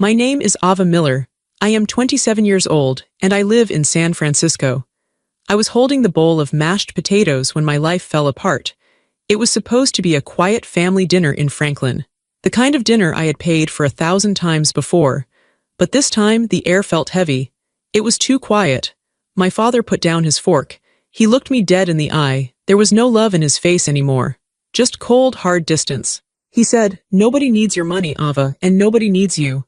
My name is Ava Miller. I am 27 years old, and I live in San Francisco. I was holding the bowl of mashed potatoes when my life fell apart. It was supposed to be a quiet family dinner in Franklin, the kind of dinner I had paid for 1,000 times before. But this time, the air felt heavy. It was too quiet. My father put down his fork. He looked me dead in the eye. There was no love in his face anymore. Just cold, hard distance. He said, "Nobody needs your money, Ava, and nobody needs you."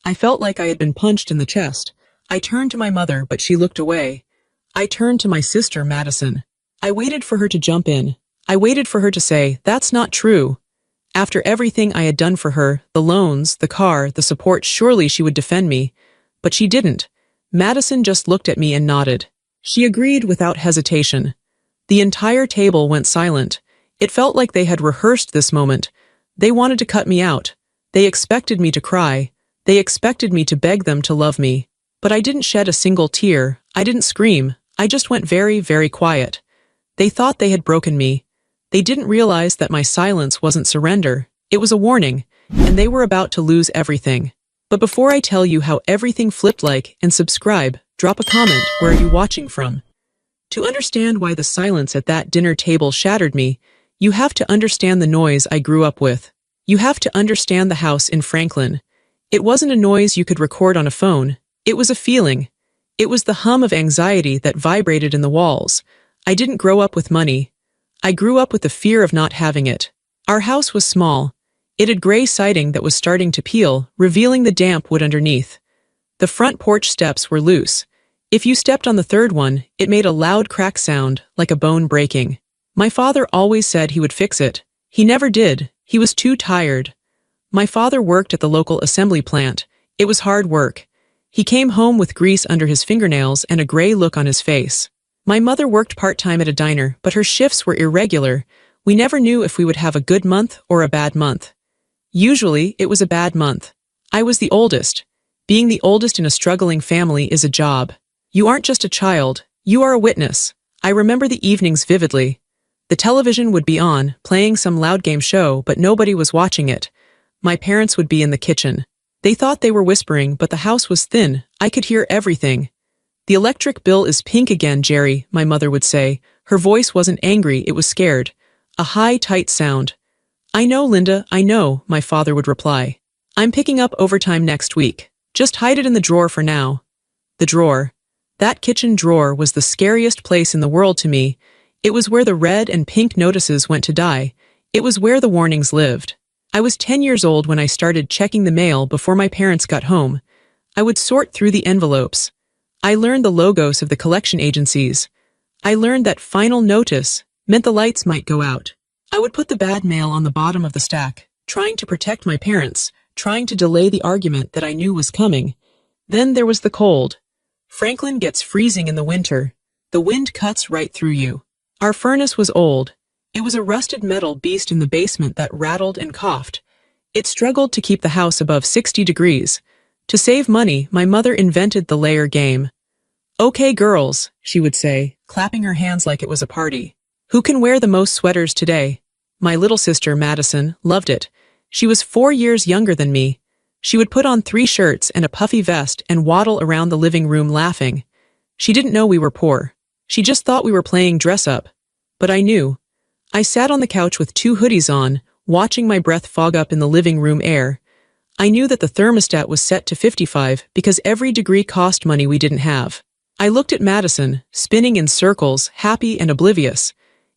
I felt like I had been punched in the chest. I turned to my mother, but she looked away. I turned to my sister, Madison. I waited for her to jump in. I waited for her to say, "That's not true." After everything I had done for her, the loans, the car, the support, surely she would defend me. But she didn't. Madison just looked at me and nodded. She agreed without hesitation. The entire table went silent. It felt like they had rehearsed this moment. They wanted to cut me out. They expected me to cry. They expected me to beg them to love me. But I didn't shed a single tear. I didn't scream. I just went very, very quiet. They thought they had broken me. They didn't realize that my silence wasn't surrender. It was a warning, and they were about to lose everything. But before I tell you how everything flipped, like and subscribe, drop a comment. Where are you watching from? To understand why the silence at that dinner table shattered me, you have to understand the noise I grew up with. You have to understand the house in Franklin. It wasn't a noise you could record on a phone. It was a feeling. It was the hum of anxiety that vibrated in the walls. I didn't grow up with money. I grew up with the fear of not having it. Our house was small. It had gray siding that was starting to peel, revealing the damp wood underneath. The front porch steps were loose. If you stepped on the third one, it made a loud crack sound, like a bone breaking. My father always said he would fix it. He never did. He was too tired. My father worked at the local assembly plant. It was hard work. He came home with grease under his fingernails and a gray look on his face. My mother worked part-time at a diner, but her shifts were irregular. We never knew if we would have a good month or a bad month. Usually, it was a bad month. I was the oldest. Being the oldest in a struggling family is a job. You aren't just a child, you are a witness. I remember the evenings vividly. The television would be on, playing some loud game show, but nobody was watching it. My parents would be in the kitchen. They thought they were whispering, but the house was thin. I could hear everything. "The electric bill is pink again, Jerry," my mother would say. Her voice wasn't angry, it was scared. A high, tight sound. "I know, Linda, I know," my father would reply. "I'm picking up overtime next week. Just hide it in the drawer for now." The drawer. That kitchen drawer was the scariest place in the world to me. It was where the red and pink notices went to die. It was where the warnings lived. I was 10 years old when I started checking the mail before my parents got home. I would sort through the envelopes. I learned the logos of the collection agencies. I learned that final notice meant the lights might go out. I would put the bad mail on the bottom of the stack, trying to protect my parents, trying to delay the argument that I knew was coming. Then there was the cold. Franklin gets freezing in the winter. The wind cuts right through you. Our furnace was old. It was a rusted metal beast in the basement that rattled and coughed. It struggled to keep the house above 60 degrees. To save money, my mother invented the layer game. "Okay, girls," she would say, clapping her hands like it was a party. "Who can wear the most sweaters today?" My little sister, Madison, loved it. She was 4 years younger than me. She would put on 3 shirts and a puffy vest and waddle around the living room laughing. She didn't know we were poor. She just thought we were playing dress-up. But I knew. I sat on the couch with 2 hoodies on, watching my breath fog up in the living room air. I knew that the thermostat was set to 55 because every degree cost money we didn't have. I looked at Madison, spinning in circles, happy and oblivious,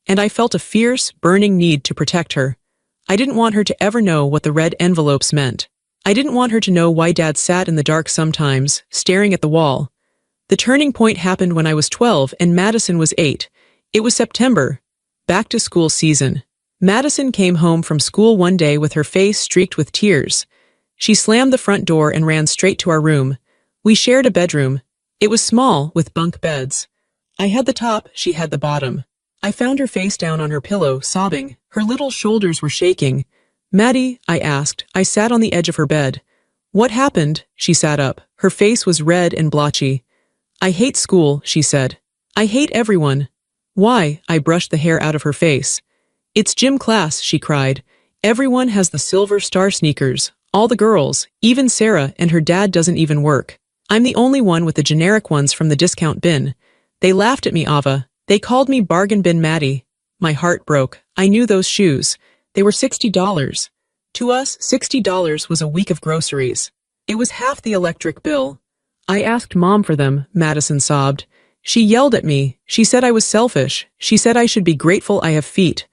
and I felt a fierce, burning need to protect her. I didn't want her to ever know what the red envelopes meant. I didn't want her to know why Dad sat in the dark sometimes, staring at the wall. The turning point happened when I was 12 and Madison was 8. It was September. Back-to-school season. Madison came home from school one day with her face streaked with tears. She slammed the front door and ran straight to our room. We shared a bedroom. It was small, with bunk beds. I had the top, she had the bottom. I found her face down on her pillow, sobbing. Her little shoulders were shaking. "Maddie," I asked. I sat on the edge of her bed. "What happened?" She sat up. Her face was red and blotchy. "I hate school," she said. "I hate everyone." "Why?" I brushed the hair out of her face. "It's gym class," she cried. "Everyone has the silver star sneakers. All the girls, even Sarah and her dad doesn't even work. I'm the only one with the generic ones from the discount bin. They laughed at me, Ava. They called me Bargain Bin Maddie. My heart broke. I knew those shoes. They were $60. To us, $60 was a week of groceries. It was half the electric bill. I asked Mom for them, Madison sobbed. She yelled at me. She said I was selfish. She said I should be grateful I have feet.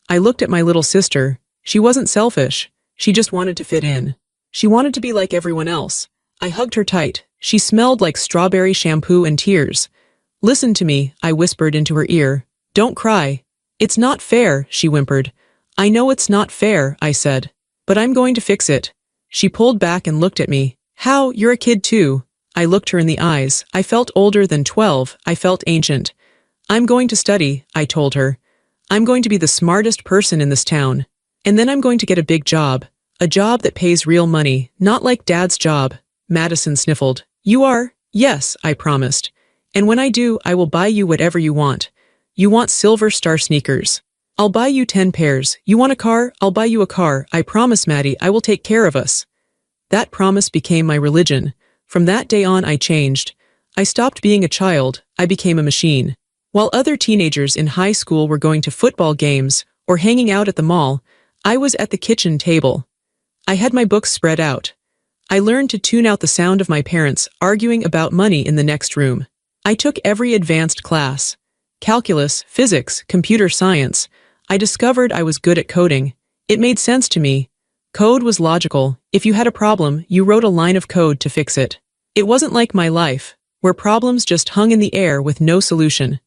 I looked at my little sister. She wasn't selfish. She just wanted to fit in. She wanted to be like everyone else. I hugged her tight. She smelled like strawberry shampoo and tears. Listen to me, I whispered into her ear. Don't cry. It's not fair, she whimpered. I know it's not fair, I said. But I'm going to fix it. She pulled back and looked at me. How, you're a kid too. I looked her in the eyes. I felt older than 12. I felt ancient. I'm going to study, I told her. I'm going to be the smartest person in this town. And then I'm going to get a big job. A job that pays real money, not like Dad's job. Madison sniffled. You are? Yes, I promised. And when I do, I will buy you whatever you want. You want Silver Star sneakers. I'll buy you 10 pairs. You want a car? I'll buy you a car. I promise, Maddie, I will take care of us. That promise became my religion. From that day on, I changed. I stopped being a child. I became a machine. While other teenagers in high school were going to football games or hanging out at the mall, I was at the kitchen table. I had my books spread out. I learned to tune out the sound of my parents arguing about money in the next room. I took every advanced class. Calculus, physics, computer science. I discovered I was good at coding. It made sense to me. Code was logical. If you had a problem, you wrote a line of code to fix it. It wasn't like my life, where problems just hung in the air with no solution.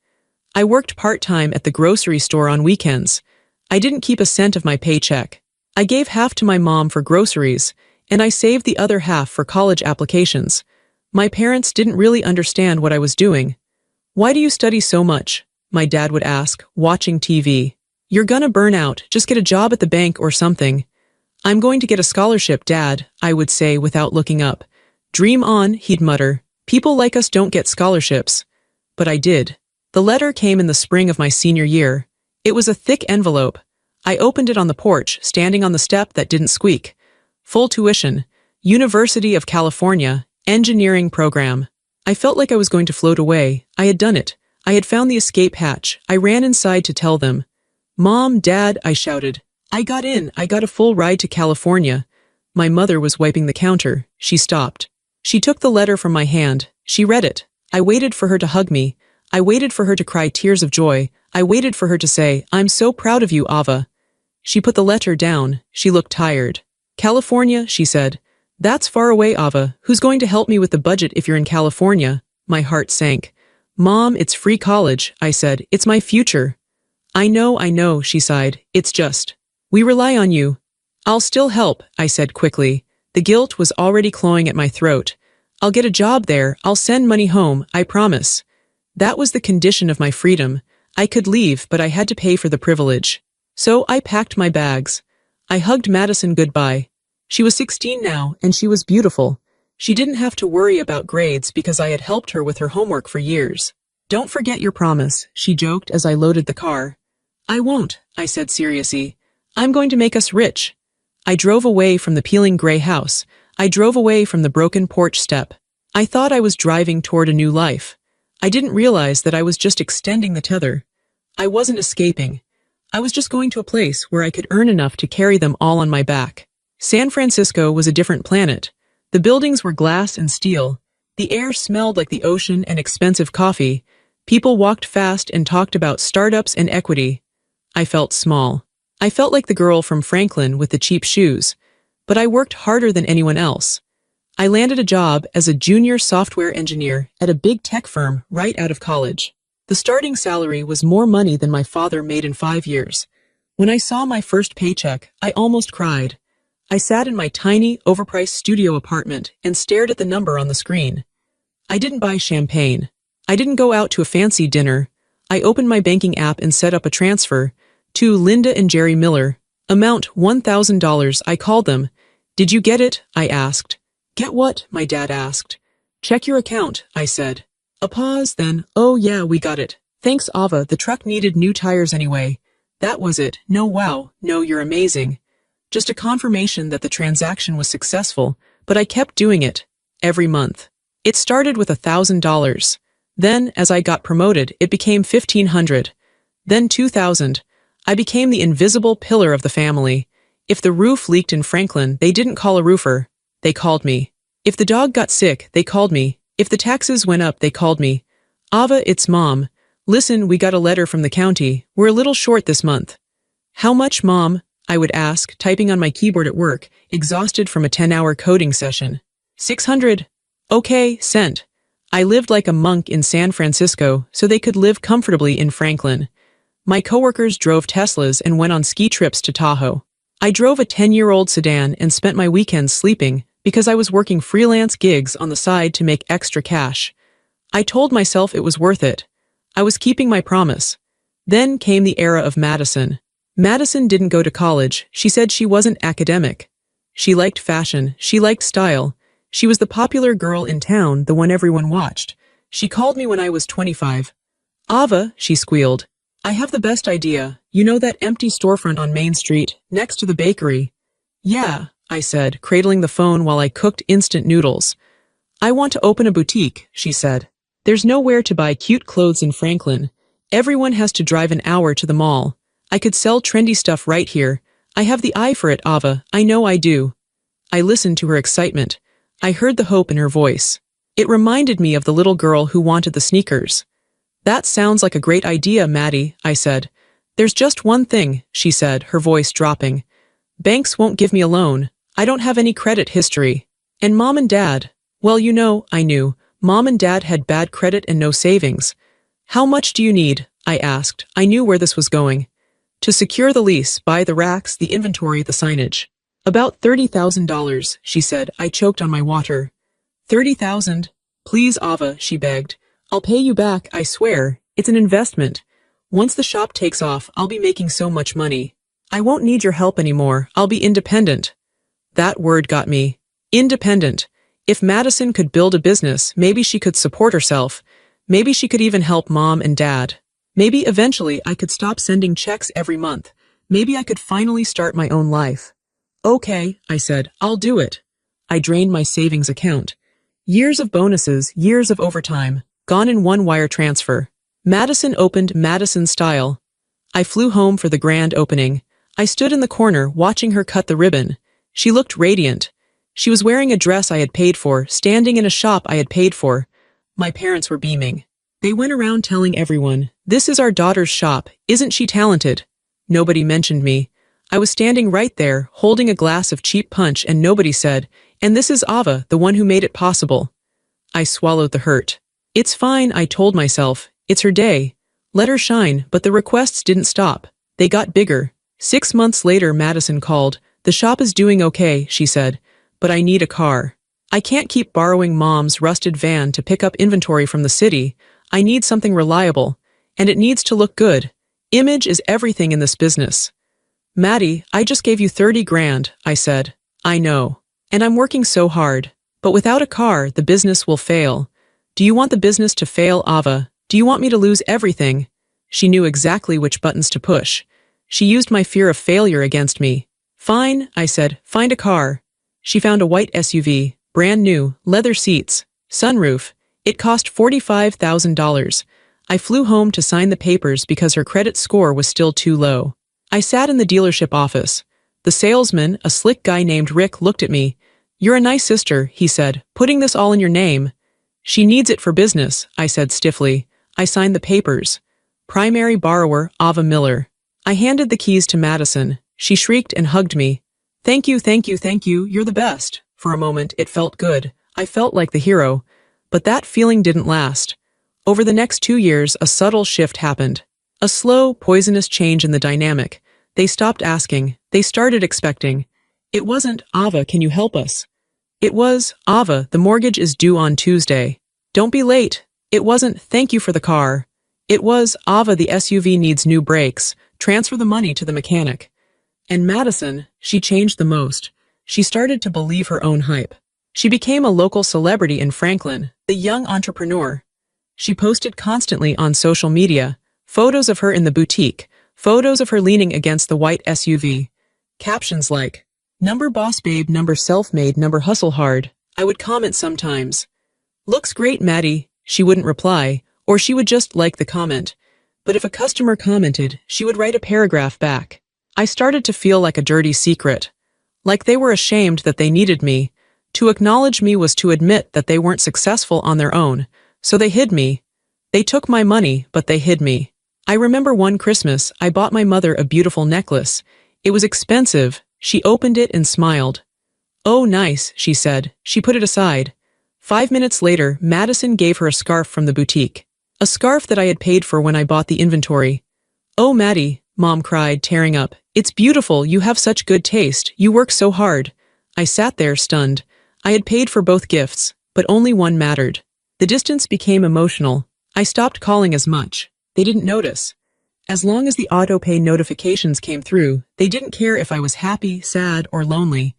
I worked part-time at the grocery store on weekends. I didn't keep a cent of my paycheck. I gave half to my mom for groceries, and I saved the other half for college applications. My parents didn't really understand what I was doing. Why do you study so much? My dad would ask, watching TV. You're gonna burn out, just get a job at the bank or something. I'm going to get a scholarship, Dad, I would say without looking up. Dream on, he'd mutter. People like us don't get scholarships. But I did. The letter came in the spring of my senior year. It was a thick envelope. I opened it on the porch, standing on the step that didn't squeak. Full tuition. University of California. Engineering program. I felt like I was going to float away. I had done it. I had found the escape hatch. I ran inside to tell them. Mom, Dad, I shouted. I got in. I got a full ride to California. My mother was wiping the counter. She stopped. She took the letter from my hand. She read it. I waited for her to hug me. I waited for her to cry tears of joy. I waited for her to say, I'm so proud of you, Ava. She put the letter down. She looked tired. California, she said. That's far away, Ava. Who's going to help me with the budget if you're in California? My heart sank. Mom, it's free college, I said. It's my future. I know, she sighed. It's just. We rely on you. I'll still help, I said quickly. The guilt was already clawing at my throat. I'll get a job there. I'll send money home, I promise. That was the condition of my freedom. I could leave, but I had to pay for the privilege. So I packed my bags. I hugged Madison goodbye. She was 16 now, and she was beautiful. She didn't have to worry about grades because I had helped her with her homework for years. Don't forget your promise, she joked as I loaded the car. I won't, I said seriously. I'm going to make us rich. I drove away from the peeling gray house. I drove away from the broken porch step. I thought I was driving toward a new life. I didn't realize that I was just extending the tether. I wasn't escaping. I was just going to a place where I could earn enough to carry them all on my back. San Francisco was a different planet. The buildings were glass and steel. The air smelled like the ocean and expensive coffee. People walked fast and talked about startups and equity. I felt small. I felt like the girl from Franklin with the cheap shoes. But I worked harder than anyone else. I landed a job as a junior software engineer at a big tech firm right out of college. The starting salary was more money than my father made in 5 years. When I saw my first paycheck, I almost cried. I sat in my tiny, overpriced studio apartment and stared at the number on the screen. I didn't buy champagne. I didn't go out to a fancy dinner. I opened my banking app and set up a transfer to Linda and Jerry Miller. Amount $1,000, I called them. Did you get it? I asked. Get what? My dad asked. Check your account, I said. A pause, then, oh yeah, we got it. Thanks, Ava, the truck needed new tires anyway. That was it. No, wow, no, you're amazing. just a confirmation that the transaction was successful, but I kept doing it, every month. It started with $1,000. Then, as I got promoted, it became $1,500. Then $2,000. I became the invisible pillar of the family. If the roof leaked in Franklin, they didn't call a roofer. They called me. If the dog got sick, they called me. If the taxes went up, they called me. Ava, it's Mom. Listen, we got a letter from the county. We're a little short this month. How much, Mom? I would ask, typing on my keyboard at work, exhausted from a 10-hour coding session. 600. Okay, sent. I lived like a monk in San Francisco, so they could live comfortably in Franklin. My coworkers drove Teslas and went on ski trips to Tahoe. I drove a 10-year-old sedan and spent my weekends sleeping because I was working freelance gigs on the side to make extra cash. I told myself it was worth it. I was keeping my promise. Then came the era of Madison. Madison didn't go to college. She said she wasn't academic. She liked fashion. She liked style. She was the popular girl in town, the one everyone watched. She called me when I was 25. Ava, she squealed. I have the best idea. You know that empty storefront on Main Street, next to the bakery? Yeah, I said, cradling the phone while I cooked instant noodles. I want to open a boutique, she said. There's nowhere to buy cute clothes in Franklin. Everyone has to drive an hour to the mall. I could sell trendy stuff right here. I have the eye for it, Ava. I know I do. I listened to her excitement. I heard the hope in her voice. It reminded me of the little girl who wanted the sneakers. That sounds like a great idea, Maddie, I said. There's just one thing, she said, her voice dropping. Banks won't give me a loan. I don't have any credit history. And Mom and Dad, well, you know, I knew. Mom and Dad had bad credit and no savings. How much do you need? I asked. I knew where this was going. To secure the lease, buy the racks, the inventory, the signage. About $30,000, she said. I choked on my water. 30,000? Please, Ava, she begged. I'll pay you back, I swear. It's an investment. Once the shop takes off, I'll be making so much money. I won't need your help anymore. I'll be independent. That word got me. Independent. If Madison could build a business, maybe she could support herself. Maybe she could even help Mom and Dad. Maybe eventually I could stop sending checks every month. Maybe I could finally start my own life. Okay, I said, I'll do it. I drained my savings account. Years of bonuses, years of overtime, gone in one wire transfer. Madison opened Madison Style. I flew home for the grand opening. I stood in the corner watching her cut the ribbon. She looked radiant. She was wearing a dress I had paid for, standing in a shop I had paid for. My parents were beaming. They went around telling everyone, "This is our daughter's shop. Isn't she talented?" Nobody mentioned me. I was standing right there, holding a glass of cheap punch, and nobody said, "And this is Ava, the one who made it possible." I swallowed the hurt. It's fine, I told myself. It's her day. Let her shine, but the requests didn't stop. They got bigger. 6 months later, Madison called. "The shop is doing okay," she said, "but I need a car. I can't keep borrowing Mom's rusted van to pick up inventory from the city. I need something reliable, and it needs to look good. Image is everything in this business." "Maddie, I just gave you 30 grand, I said. "I know. And I'm working so hard. But without a car, the business will fail. Do you want the business to fail, Ava? Do you want me to lose everything?" She knew exactly which buttons to push. She used my fear of failure against me. "Fine," I said. "Find a car." She found a white SUV, brand new, leather seats, sunroof. It cost $45,000. I flew home to sign the papers because her credit score was still too low. I sat in the dealership office. The salesman, a slick guy named Rick, looked at me. "You're a nice sister," he said, "putting this all in your name." "She needs it for business," I said stiffly. I signed the papers. Primary borrower, Ava Miller. I handed the keys to Madison. She shrieked and hugged me. "Thank you, thank you, thank you, you're the best." For a moment, it felt good. I felt like the hero. But that feeling didn't last. Over the next 2 years, a subtle shift happened. A slow, poisonous change in the dynamic. They stopped asking. They started expecting. It wasn't, "Ava, can you help us?" It was, "Ava, the mortgage is due on Tuesday. Don't be late." It wasn't, "Thank you for the car." It was, "Ava, the SUV needs new brakes. Transfer the money to the mechanic." And Madison, she changed the most. She started to believe her own hype. She became a local celebrity in Franklin, the young entrepreneur. She posted constantly on social media, photos of her in the boutique, photos of her leaning against the white SUV. Captions like, "Number boss babe, number self-made, number hustle hard." I would comment sometimes, "Looks great, Maddie." She wouldn't reply, or she would just like the comment. But if a customer commented, she would write a paragraph back. I started to feel like a dirty secret. Like they were ashamed that they needed me. To acknowledge me was to admit that they weren't successful on their own, so they hid me. They took my money, but they hid me. I remember one Christmas, I bought my mother a beautiful necklace. It was expensive. She opened it and smiled. "Oh, nice," she said. She put it aside. 5 minutes later, Madison gave her a scarf from the boutique. A scarf that I had paid for when I bought the inventory. "Oh, Maddie," Mom cried, tearing up. "It's beautiful. You have such good taste. You work so hard." I sat there, stunned. I had paid for both gifts, but only one mattered. The distance became emotional. I stopped calling as much. They didn't notice. As long as the auto-pay notifications came through, they didn't care if I was happy, sad, or lonely.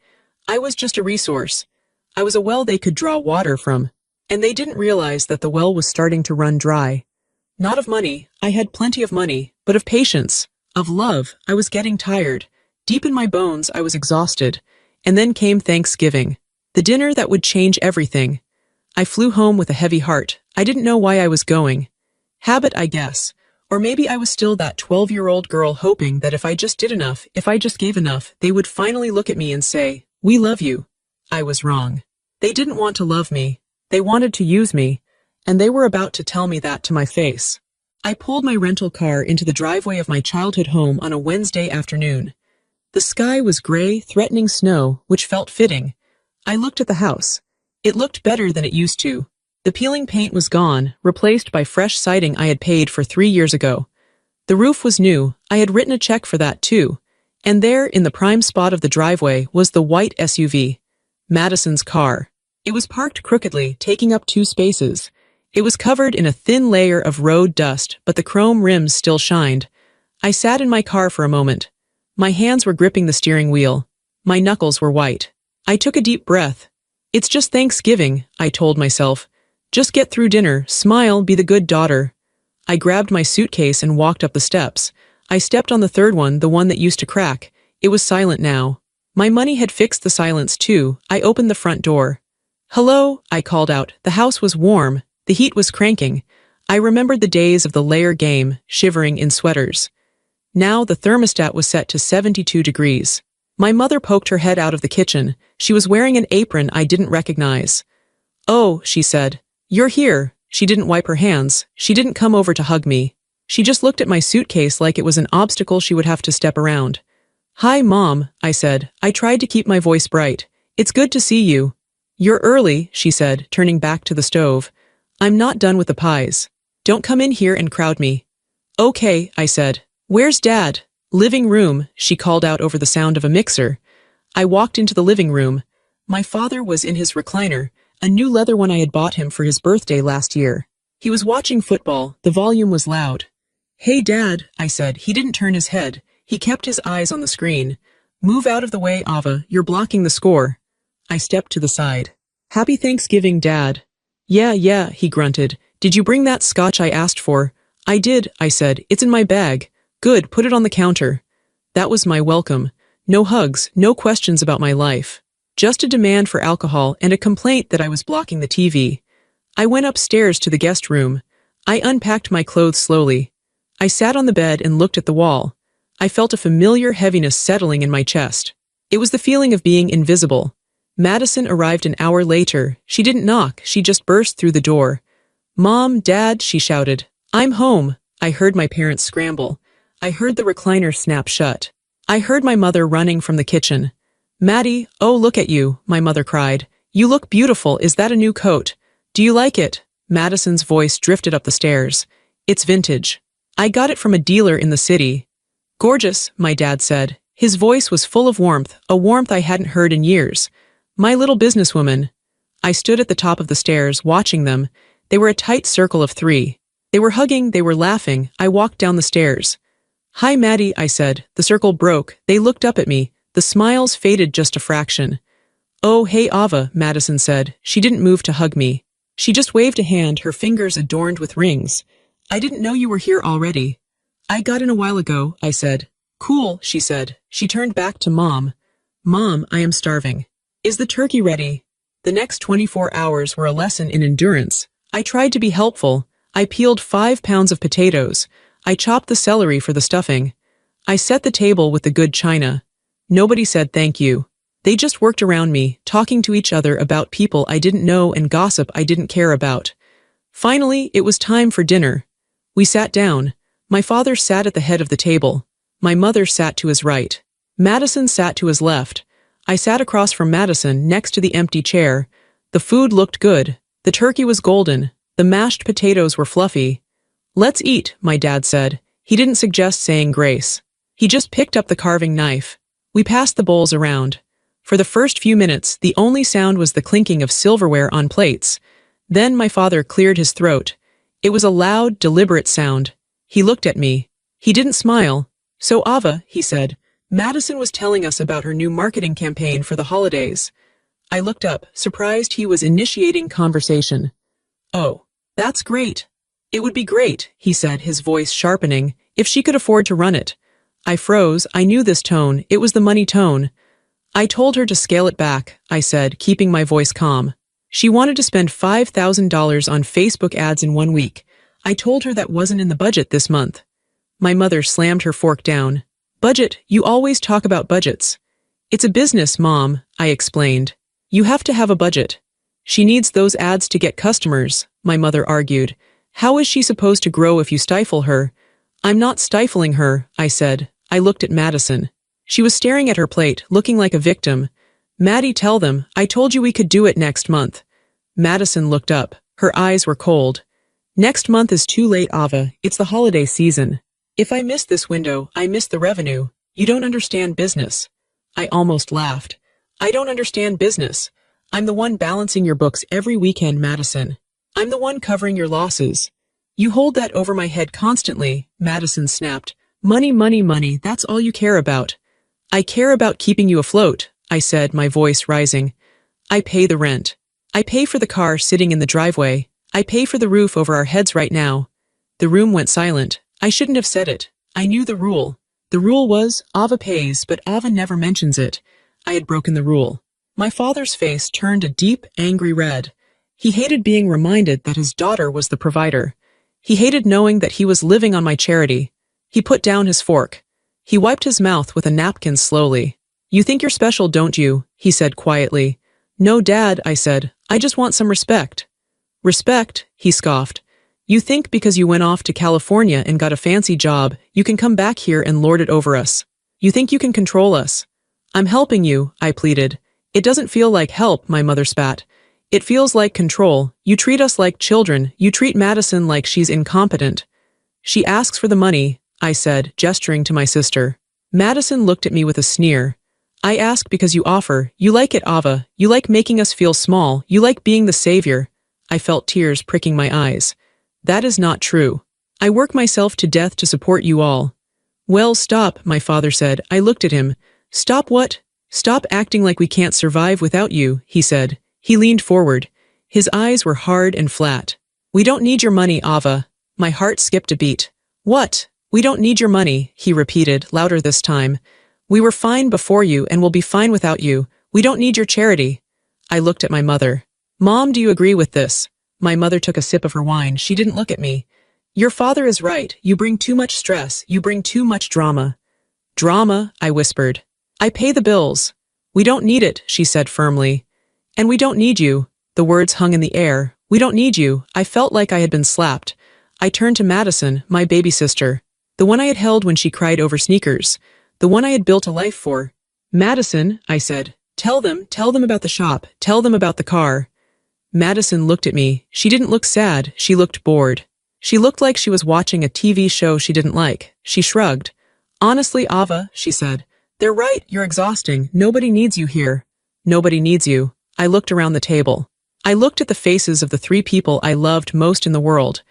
I was just a resource. I was a well they could draw water from. And they didn't realize that the well was starting to run dry. Not of money. I had plenty of money, but of patience, of love. I was getting tired. Deep in my bones, I was exhausted. And then came Thanksgiving. The dinner that would change everything. I flew home with a heavy heart. I didn't know why I was going. Habit, I guess. Or maybe I was still that 12-year-old girl hoping that if I just did enough, if I just gave enough, they would finally look at me and say, "We love you." I was wrong. They didn't want to love me. They wanted to use me, and they were about to tell me that to my face. I pulled my rental car into the driveway of my childhood home on a Wednesday afternoon. The sky was gray, threatening snow, which felt fitting. I looked at the house. It looked better than it used to. The peeling paint was gone, replaced by fresh siding I had paid for 3 years ago. The roof was new. I had written a check for that too. And there, in the prime spot of the driveway, was the white SUV. Madison's car. It was parked crookedly, taking up 2 spaces. It was covered in a thin layer of road dust, but the chrome rims still shined. I sat in my car for a moment. My hands were gripping the steering wheel. My knuckles were white. I took a deep breath. "It's just Thanksgiving," I told myself. "Just get through dinner, smile, be the good daughter." I grabbed my suitcase and walked up the steps. I stepped on the third one, the one that used to crack. It was silent now. My money had fixed the silence too. I opened the front door. "Hello," I called out. The house was warm. The heat was cranking. I remembered the days of the layer game, shivering in sweaters. Now the thermostat was set to 72 degrees. My mother poked her head out of the kitchen. She was wearing an apron I didn't recognize. "Oh," she said. "You're here." She didn't wipe her hands. She didn't come over to hug me. She just looked at my suitcase like it was an obstacle she would have to step around. "Hi, Mom," I said. I tried to keep my voice bright. "It's good to see you." "You're early," she said, turning back to the stove. "I'm not done with the pies. Don't come in here and crowd me." "Okay," I said. "Where's Dad?" "Living room," she called out over the sound of a mixer. I walked into the living room. My father was in his recliner, a new leather one I had bought him for his birthday last year. He was watching football. The volume was loud. "Hey, Dad," I said. He didn't turn his head. He kept his eyes on the screen. "Move out of the way, Ava. You're blocking the score." I stepped to the side. "Happy Thanksgiving, Dad." Yeah, he grunted. "Did you bring that scotch I asked for?" "I did," I said. "It's in my bag." "Good, put it on the counter." That was my welcome. No hugs, no questions about my life. Just a demand for alcohol and a complaint that I was blocking the TV. I went upstairs to the guest room. I unpacked my clothes slowly. I sat on the bed and looked at the wall. I felt a familiar heaviness settling in my chest. It was the feeling of being invisible. Madison arrived an hour later. She didn't knock, she just burst through the door. "Mom, Dad," she shouted. "I'm home." I heard my parents scramble. I heard the recliner snap shut. I heard my mother running from the kitchen. "Maddie, oh look at you," my mother cried. "You look beautiful. Is that a new coat? Do you like it?" Madison's voice drifted up the stairs. "It's vintage. I got it from a dealer in the city." "Gorgeous," my dad said. His voice was full of warmth, a warmth I hadn't heard in years. "My little businesswoman." I stood at the top of the stairs, watching them. They were a tight circle of 3. They were hugging, they were laughing. I walked down the stairs. "Hi, Maddie," I said. The circle broke. They looked up at me. The smiles faded just a fraction. "Oh, hey, Ava," Madison said. She didn't move to hug me. She just waved a hand, her fingers adorned with rings. "I didn't know you were here already." "I got in a while ago," I said. Cool, she said. She turned back to Mom. Mom, I am starving. Is the turkey ready? The next 24 hours were a lesson in endurance. I tried to be helpful. I peeled 5 pounds of potatoes. I chopped the celery for the stuffing. I set the table with the good china. Nobody said thank you. They just worked around me, talking to each other about people I didn't know and gossip I didn't care about. Finally, it was time for dinner. We sat down. My father sat at the head of the table. My mother sat to his right. Madison sat to his left. I sat across from Madison next to the empty chair. The food looked good. The turkey was golden. The mashed potatoes were fluffy. Let's eat, my dad said. He didn't suggest saying grace. He just picked up the carving knife. We passed the bowls around. For the first few minutes, the only sound was the clinking of silverware on plates. Then my father cleared his throat. It was a loud, deliberate sound. He looked at me. He didn't smile. So Ava, he said, Madison was telling us about her new marketing campaign for the holidays. I looked up, surprised he was initiating conversation. Oh, that's great. It would be great, he said, his voice sharpening, if she could afford to run it. I froze. I knew this tone. It was the money tone. I told her to scale it back, I said, keeping my voice calm. She wanted to spend $5,000 on Facebook ads in 1 week. I told her that wasn't in the budget this month. My mother slammed her fork down. Budget, you always talk about budgets. It's a business, Mom, I explained. You have to have a budget. She needs those ads to get customers, my mother argued. How is she supposed to grow if you stifle her? I'm not stifling her, I said. I looked at Madison. She was staring at her plate, looking like a victim. Maddie, tell them, I told you we could do it next month. Madison looked up. Her eyes were cold. Next month is too late, Ava. It's the holiday season. If I miss this window, I miss the revenue. You don't understand business. I almost laughed. I don't understand business. I'm the one balancing your books every weekend, Madison. I'm the one covering your losses. You hold that over my head constantly, Madison snapped. Money, money, money, that's all you care about. I care about keeping you afloat, I said, my voice rising. I pay the rent. I pay for the car sitting in the driveway. I pay for the roof over our heads right now. The room went silent. I shouldn't have said it. I knew the rule. The rule was, Ava pays, but Ava never mentions it. I had broken the rule. My father's face turned a deep, angry red. He hated being reminded that his daughter was the provider. He hated knowing that he was living on my charity. He put down his fork. He wiped his mouth with a napkin slowly. You think you're special, don't you? He said quietly. No, Dad, I said. I just want some respect. Respect? He scoffed. You think because you went off to California and got a fancy job, you can come back here and lord it over us. You think you can control us. I'm helping you, I pleaded. It doesn't feel like help, my mother spat. It feels like control. You treat us like children. You treat Madison like she's incompetent. She asks for the money, I said, gesturing to my sister. Madison looked at me with a sneer. I ask because you offer. You like it, Ava. You like making us feel small. You like being the savior. I felt tears pricking my eyes. That is not true. I work myself to death to support you all. Well, stop, my father said. I looked at him. Stop what? Stop acting like we can't survive without you, he said. He leaned forward. His eyes were hard and flat. We don't need your money, Ava. My heart skipped a beat. What? We don't need your money, he repeated, louder this time. We were fine before you and will be fine without you. We don't need your charity. I looked at my mother. Mom, do you agree with this? My mother took a sip of her wine. She didn't look at me. Your father is right. You bring too much stress. You bring too much drama. Drama, I whispered. I pay the bills. We don't need it, she said firmly. And we don't need you. The words hung in the air. We don't need you. I felt like I had been slapped. I turned to Madison, my baby sister. The one I had held when she cried over sneakers. The one I had built a life for. Madison, I said. Tell them about the shop. Tell them about the car. Madison looked at me. She didn't look sad. She looked bored. She looked like she was watching a TV show she didn't like. She shrugged. Honestly, Ava, she said. They're right. You're exhausting. Nobody needs you here. Nobody needs you. I looked around the table. I looked at the faces of the 3 people I loved most in the world.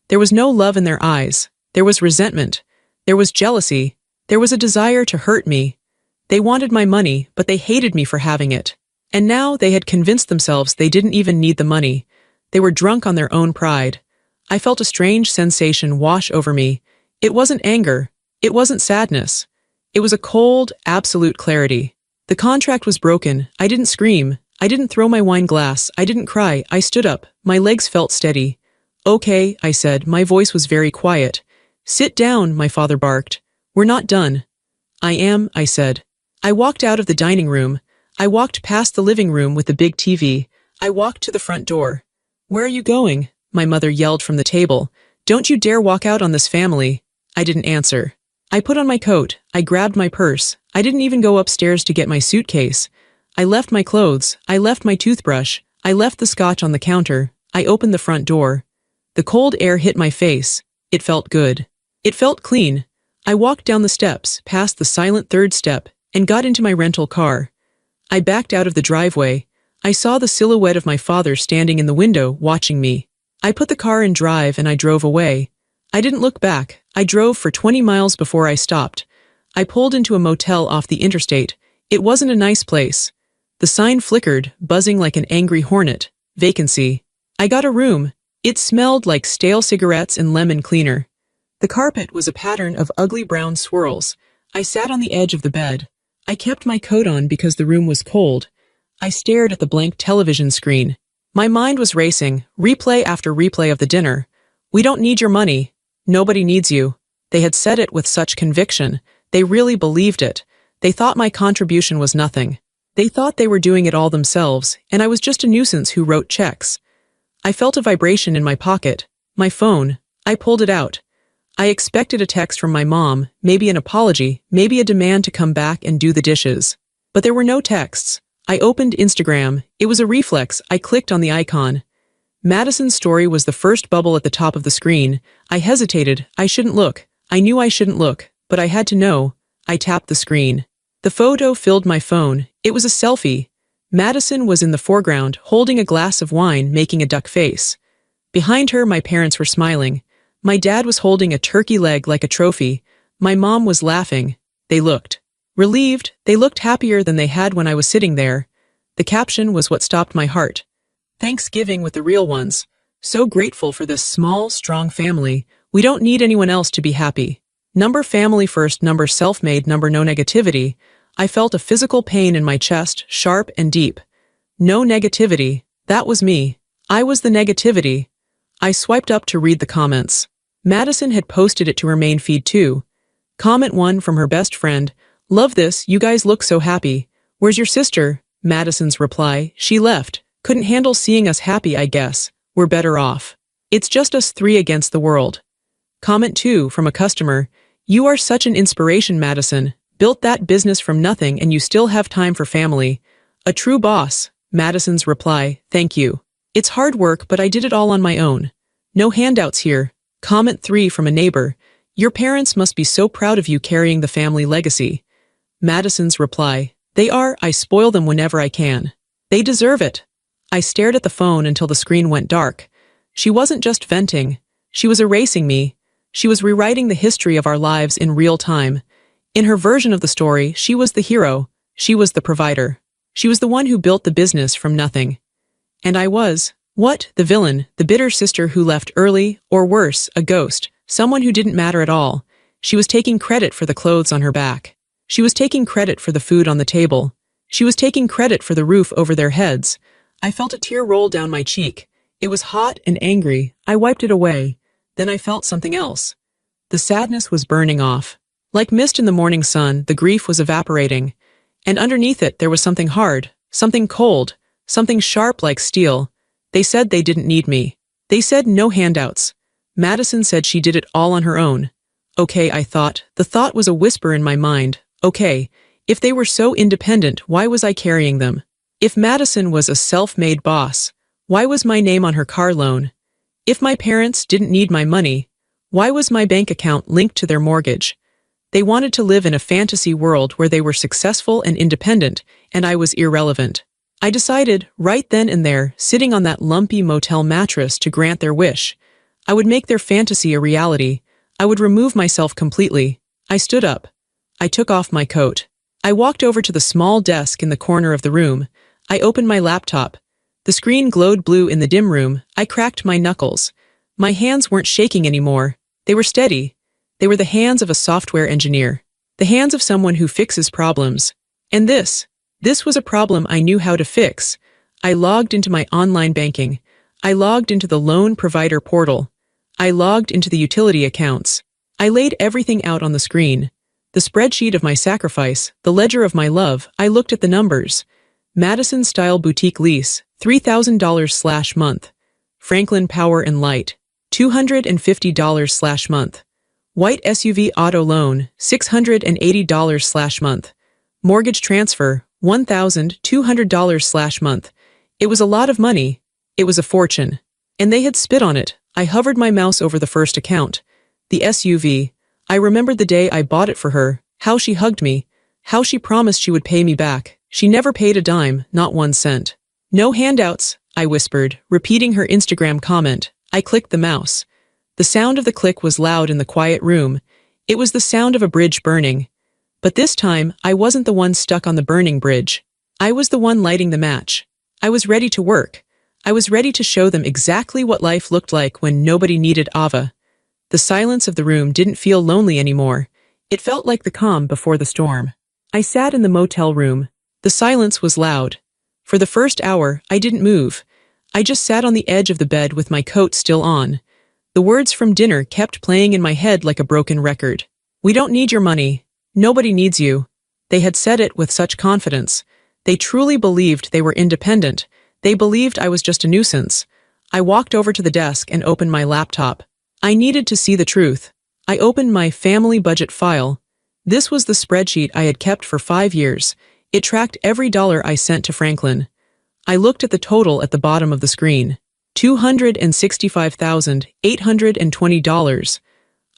There was no love in their eyes. There was resentment. There was jealousy. There was a desire to hurt me. They wanted my money, but they hated me for having it. And now they had convinced themselves they didn't even need the money. They were drunk on their own pride. I felt a strange sensation wash over me. It wasn't anger. It wasn't sadness. It was a cold, absolute clarity. The contract was broken. I didn't scream. I didn't throw my wine glass. I didn't cry. I stood up. My legs felt steady. Okay, I said. My voice was very quiet. Sit down, my father barked. We're not done. I am, I said. I walked out of the dining room. I walked past the living room with the big TV. I walked to the front door. Where are you going? My mother yelled from the table. Don't you dare walk out on this family. I didn't answer. I put on my coat. I grabbed my purse. I didn't even go upstairs to get my suitcase. I left my clothes. I left my toothbrush. I left the scotch on the counter. I opened the front door. The cold air hit my face. It felt good. It felt clean. I walked down the steps, past the silent third step, and got into my rental car. I backed out of the driveway. I saw the silhouette of my father standing in the window, watching me. I put the car in drive and I drove away. I didn't look back. I drove for 20 miles before I stopped. I pulled into a motel off the interstate. It wasn't a nice place. The sign flickered, buzzing like an angry hornet. Vacancy. I got a room. It smelled like stale cigarettes and lemon cleaner. The carpet was a pattern of ugly brown swirls. I sat on the edge of the bed. I kept my coat on because the room was cold. I stared at the blank television screen. My mind was racing, replay after replay of the dinner. We don't need your money. Nobody needs you. They had said it with such conviction. They really believed it. They thought my contribution was nothing. They thought they were doing it all themselves, and I was just a nuisance who wrote checks. I felt a vibration in my pocket. My phone. I pulled it out. I expected a text from my mom, maybe an apology, maybe a demand to come back and do the dishes. But there were no texts. I opened Instagram. It was a reflex. I clicked on the icon. Madison's story was the first bubble at the top of the screen. I hesitated. I shouldn't look. I knew I shouldn't look, but I had to know. I tapped the screen. The photo filled my phone. It was a selfie. Madison was in the foreground, holding a glass of wine, making a duck face. Behind her, my parents were smiling. My dad was holding a turkey leg like a trophy. My mom was laughing. They looked relieved. They looked happier than they had when I was sitting there. The caption was what stopped my heart. Thanksgiving with the real ones. So grateful for this small, strong family. We don't need anyone else to be happy. Number family first, number self-made, number no negativity. I felt a physical pain in my chest, sharp and deep. No negativity. That was me. I was the negativity. I swiped up to read the comments. Madison had posted it to her main feed too. Comment 1 from her best friend. Love this, you guys look so happy. Where's your sister? Madison's reply. She left. Couldn't handle seeing us happy, I guess. We're better off. It's just us 3 against the world. Comment 2 from a customer. You are such an inspiration, Madison. Built that business from nothing and you still have time for family. A true boss. Madison's reply. Thank you. It's hard work, but I did it all on my own. No handouts here. Comment 3 from a neighbor. Your parents must be so proud of you carrying the family legacy. Madison's reply. They are. I spoil them whenever I can. They deserve it. I stared at the phone until the screen went dark. She wasn't just venting. She was erasing me. She was rewriting the history of our lives in real time. In her version of the story, she was the hero. She was the provider. She was the one who built the business from nothing. And I was, what? The villain, the bitter sister who left early, or worse, a ghost, someone who didn't matter at all. She was taking credit for the clothes on her back. She was taking credit for the food on the table. She was taking credit for the roof over their heads. I felt a tear roll down my cheek. It was hot and angry. I wiped it away. Then I felt something else. The sadness was burning off. Like mist in the morning sun, the grief was evaporating. And underneath it, there was something hard, something cold, something sharp like steel. They said they didn't need me. They said no handouts. Madison said she did it all on her own. Okay, I thought. The thought was a whisper in my mind. Okay, if they were so independent, why was I carrying them? If Madison was a self-made boss, why was my name on her car loan? If my parents didn't need my money, why was my bank account linked to their mortgage? They wanted to live in a fantasy world where they were successful and independent, and I was irrelevant. I decided, right then and there, sitting on that lumpy motel mattress to grant their wish. I would make their fantasy a reality. I would remove myself completely. I stood up. I took off my coat. I walked over to the small desk in the corner of the room. I opened my laptop. The screen glowed blue in the dim room. I cracked my knuckles. My hands weren't shaking anymore. They were steady. They were the hands of a software engineer. The hands of someone who fixes problems. And this was a problem I knew how to fix. I logged into my online banking. I logged into the loan provider portal. I logged into the utility accounts. I laid everything out on the screen. The spreadsheet of my sacrifice, the ledger of my love. I looked at the numbers. Madison-style boutique lease, $3,000/month. Franklin Power and Light, $250/month. White SUV auto loan, $680/month. Mortgage transfer, $1,200/month. It was a lot of money. It was a fortune. And they had spit on it. I hovered my mouse over the first account. The SUV. I remembered the day I bought it for her, how she hugged me, how she promised she would pay me back. She never paid a dime, not 1 cent. No handouts, I whispered, repeating her Instagram comment. I clicked the mouse. The sound of the click was loud in the quiet room. It was the sound of a bridge burning. But this time, I wasn't the one stuck on the burning bridge. I was the one lighting the match. I was ready to work. I was ready to show them exactly what life looked like when nobody needed Ava. The silence of the room didn't feel lonely anymore. It felt like the calm before the storm. I sat in the motel room. The silence was loud. For the first hour, I didn't move. I just sat on the edge of the bed with my coat still on. The words from dinner kept playing in my head like a broken record. We don't need your money. Nobody needs you. They had said it with such confidence. They truly believed they were independent. They believed I was just a nuisance. I walked over to the desk and opened my laptop. I needed to see the truth. I opened my family budget file. This was the spreadsheet I had kept for 5 years. It tracked every dollar I sent to Franklin. I looked at the total at the bottom of the screen. $265,820.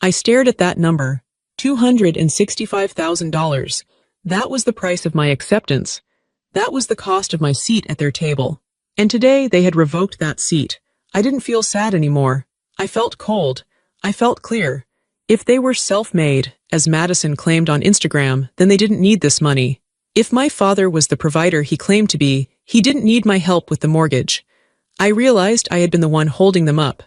I stared at that number. $265,000. That was the price of my acceptance. That was the cost of my seat at their table. And today they had revoked that seat. I didn't feel sad anymore. I felt cold. I felt clear. If they were self-made, as Madison claimed on Instagram, then they didn't need this money. If my father was the provider he claimed to be, he didn't need my help with the mortgage. I realized I had been the one holding them up.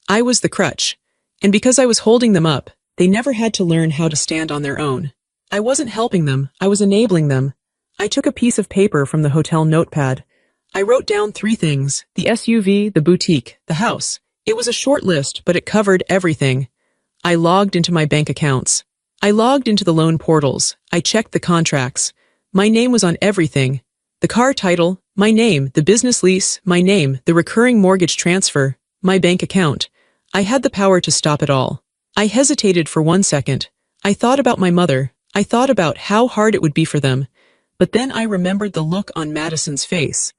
I was the crutch. And because I was holding them up, they never had to learn how to stand on their own. I wasn't helping them, I was enabling them. I took a piece of paper from the hotel notepad. I wrote down 3 things: the SUV, the boutique, the house. It was a short list, but it covered everything. I logged into my bank accounts. I logged into the loan portals. I checked the contracts. My name was on everything. The car title, my name, the business lease, my name, the recurring mortgage transfer, my bank account. I had the power to stop it all. I hesitated for 1 second. I thought about my mother. I thought about how hard it would be for them. But then I remembered the look on Madison's face.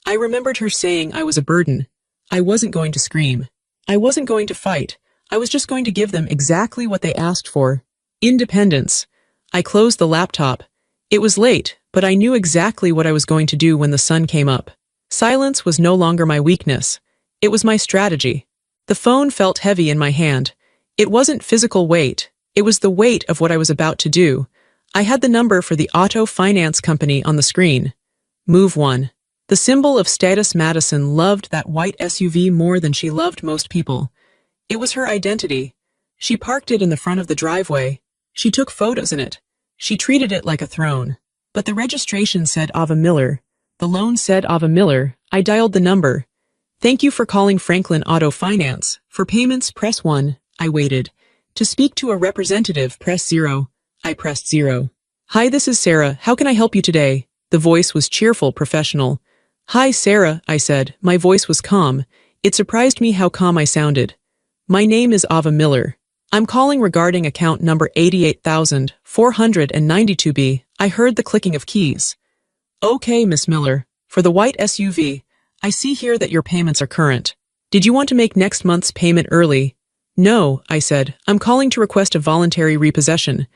I remembered her saying I was a burden. I wasn't going to scream. I wasn't going to fight. I was just going to give them exactly what they asked for. Independence. I closed the laptop. It was late, but I knew exactly what I was going to do when the sun came up. Silence was no longer my weakness. It was my strategy. The phone felt heavy in my hand. It wasn't physical weight. It was the weight of what I was about to do. I had the number for the auto finance company on the screen. Move 1. The symbol of status. Madison loved that white SUV more than she loved most people. It was her identity. She parked it in the front of the driveway. She took photos in it. She treated it like a throne. But the registration said Ava Miller. The loan said Ava Miller. I dialed the number. Thank you for calling Franklin Auto Finance. For payments, press 1. I waited. To speak to a representative, press 0. I pressed 0. Hi, this is Sarah. How can I help you today? The voice was cheerful, professional. Hi, Sarah, I said. My voice was calm. It surprised me how calm I sounded. My name is Ava Miller. I'm calling regarding account number 88,492B. I heard the clicking of keys. Okay, Miss Miller. For the white SUV, I see here that your payments are current. Did you want to make next month's payment early? No, I said. I'm calling to request a voluntary repossession.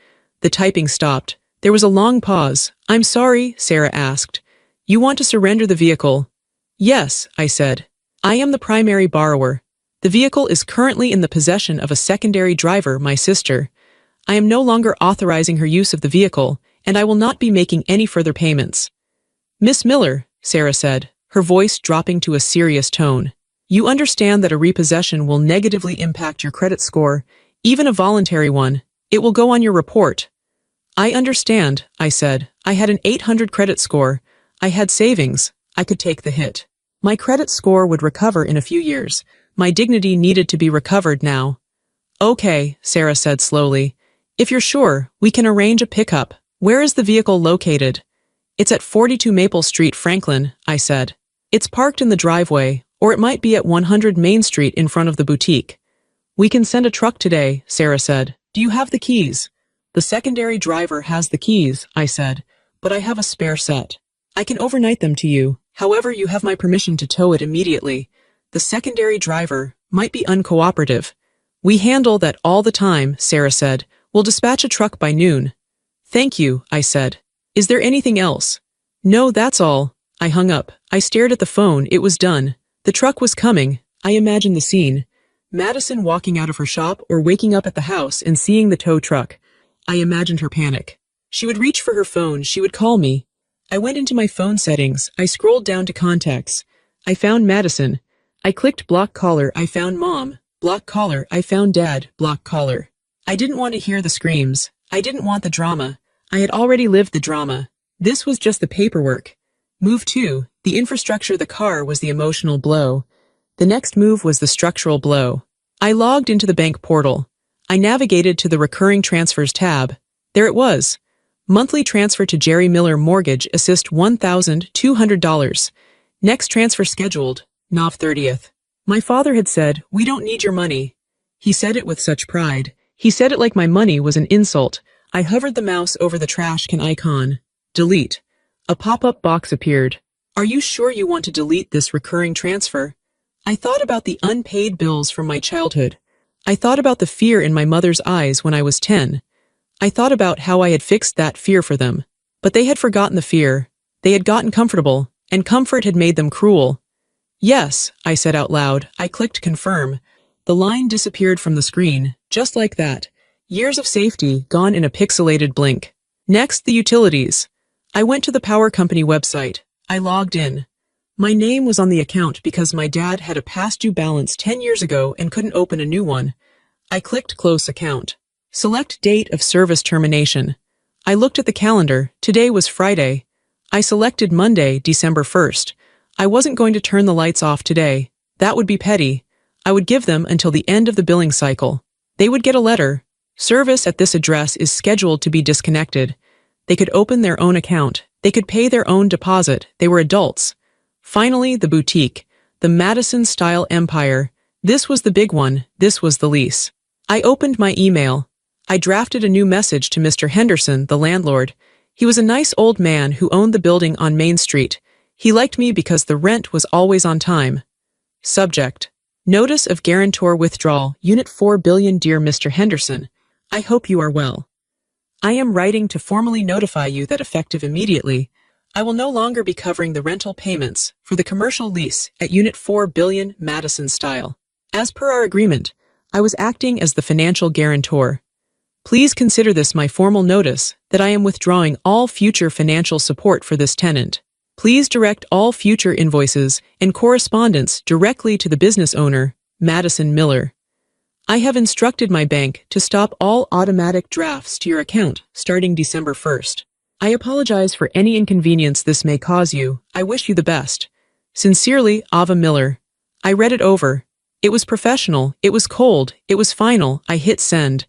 The typing stopped. There was a long pause. I'm sorry, Sarah asked. You want to surrender the vehicle? Yes, I said. I am the primary borrower. The vehicle is currently in the possession of a secondary driver, my sister. I am no longer authorizing her use of the vehicle, and I will not be making any further payments. Miss Miller, Sarah said, her voice dropping to a serious tone. You understand that a repossession will negatively impact your credit score, even a voluntary one. It will go on your report. I understand, I said. I had an 800 credit score. I had savings. I could take the hit. My credit score would recover in a few years. My dignity needed to be recovered now. Okay, Sarah said slowly. If you're sure, we can arrange a pickup. Where is the vehicle located? It's at 42 Maple Street, Franklin, I said. It's parked in the driveway, or it might be at 100 Main Street in front of the boutique. We can send a truck today, Sarah said. Do you have the keys? The secondary driver has the keys, I said, but I have a spare set. I can overnight them to you. However, you have my permission to tow it immediately. The secondary driver might be uncooperative. We handle that all the time, Sarah said. We'll dispatch a truck by noon. Thank you, I said. Is there anything else? No, that's all. I hung up. I stared at the phone. It was done. The truck was coming. I imagined the scene. Madison walking out of her shop or waking up at the house and seeing the tow truck. I imagined her panic. She would reach for her phone. She would call me. I went into my phone settings. I scrolled down to contacts. I found Madison. I clicked block caller. I found mom. Block caller. I found dad. Block caller. I didn't want to hear the screams. I didn't want the drama. I had already lived the drama. This was just the paperwork. Move 2. The infrastructure, the car, was the emotional blow. The next move was the structural blow. I logged into the bank portal. I navigated to the recurring transfers tab. There it was. Monthly transfer to Jerry Miller Mortgage Assist $1,200. Next transfer scheduled, Nov 30th. My father had said, "We don't need your money." He said it with such pride. He said it like my money was an insult. I hovered the mouse over the trash can icon. Delete. A pop-up box appeared. Are you sure you want to delete this recurring transfer? I thought about the unpaid bills from my childhood. I thought about the fear in my mother's eyes when I was 10. I thought about how I had fixed that fear for them. But they had forgotten the fear. They had gotten comfortable, and comfort had made them cruel. Yes, I said out loud. I clicked confirm. The line disappeared from the screen, just like that. Years of safety gone in a pixelated blink. Next, the utilities. I went to the power company website. I logged in. My name was on the account because my dad had a past due balance 10 years ago and couldn't open a new one. I clicked close account. Select date of service termination. I looked at the calendar. Today was Friday. I selected Monday, December 1st. I wasn't going to turn the lights off today. That would be petty. I would give them until the end of the billing cycle. They would get a letter. Service at this address is scheduled to be disconnected. They could open their own account. They could pay their own deposit. They were adults. Finally, the boutique. The Madison-style empire. This was the big one. This was the lease. I opened my email. I drafted a new message to Mr. Henderson, the landlord. He was a nice old man who owned the building on Main Street. He liked me because the rent was always on time. Subject. Notice of guarantor withdrawal. Unit 4 billion. Dear Mr. Henderson, I hope you are well. I am writing to formally notify you that effective immediately, I will no longer be covering the rental payments for the commercial lease at Unit 4 billion Madison style. As per our agreement, I was acting as the financial guarantor. Please consider this my formal notice that I am withdrawing all future financial support for this tenant. Please direct all future invoices and correspondence directly to the business owner, Madison Miller. I have instructed my bank to stop all automatic drafts to your account starting December 1st. I apologize for any inconvenience this may cause you. I wish you the best. Sincerely, Ava Miller. I read it over. It was professional. It was cold. It was final. I hit send.